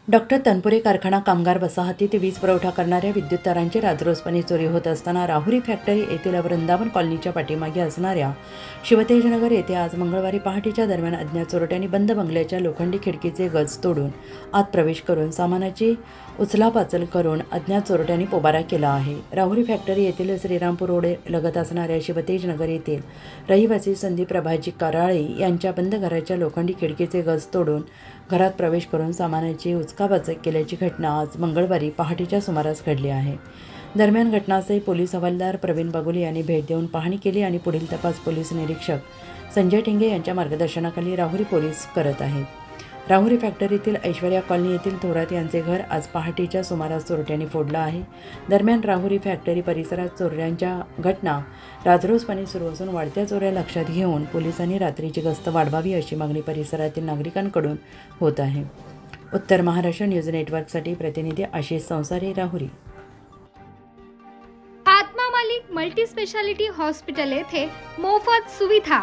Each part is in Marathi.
डॉक्टर तनपुरे कारखाना कामगार वसाहतीत वीज पुरवठा करणाऱ्या विद्युत तारांची राजरोसपणे चोरी होत असताना राहुरी फॅक्टरी येथील वृंदावन कॉलनीच्या पाठीमागे असणाऱ्या शिवतेजनगर येथे आज मंगळवारी पहाटेच्या दरम्यान अज्ञात चोरट्यांनी बंद बंगल्याच्या लोखंडी खिडकीचे गज तोडून आत प्रवेश करून सामानाची उचलापाचल करून अज्ञात चोरट्यांनी पोबारा केला आहे। राहुरी फॅक्टरी येथील श्रीरामपूर रोड लगत असणाऱ्या शिवतेजनगर येथील रहिवासी संदीप प्रभाजी कराळे यांच्या बंद घराच्या लोखंडी खिडकीचे गज तोडून घरात प्रवेश करून सामानाची उचकापाचक केल्याची घटना आज मंगळवारी पहाटेच्या सुमारास घडली आहे। दरम्यान घटनास्थळी पोलीस हवालदार प्रवीण बागुले यांनी भेट देऊन पाहणी केली आणि पुढील तपास पोलीस निरीक्षक संजय टिंगे यांच्या मार्गदर्शनाखाली राहुरी पोलीस करत आहेत। राहुरी फॅक्टरीतील ऐश्वर्या कॉलनी येथील थोरात यांचे घर आज पहाटेच्या सुमारास चोरट्यांनी फोडलं आहे। दरम्यान राहुरी फॅक्टरी परिसरात चोऱ्यांच्या घटना राजरोसपणे सुरू असून वाढत्या चोऱ्या लक्षात घेऊन पोलिसांनी रात्रीची गस्त वाढवावी अशी मागणी परिसरातील नागरिकांकडून होत आहे। उत्तर महाराष्ट्र न्यूज नेटवर्कसाठी प्रतिनिधी आशिष संसारे, राहुरी। आत्मा मालिक मल्टी स्पेशालिटी हॉस्पिटल येथे मोफत सुविधा,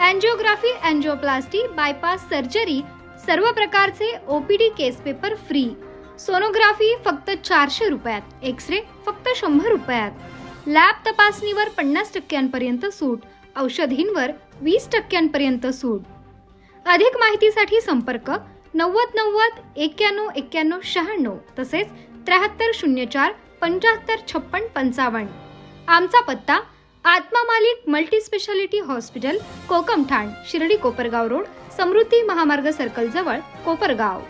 एंजियोग्राफी, एंजियोप्लास्टी, बायपास सर्जरी, सर्व प्रकारचे ओपीडी केस पेपर फ्री, सोनोग्राफी फक्त 400 रुपयात, एक्सरे फक्त 100 रुपयात, लॅब तपासणीवर 50% सूट, औषधींवर 20% सूट। अधिक माहितीसाठी संपर्क 90 90 91 91 96 तसेच 7304 75 56 55। आमचा पत्ता Atma Malik multi speciality hospital, Kokamthan, Shirdi Kopargaon road, Samruddhi Mahamarg circle जवळ, कोपरगाव।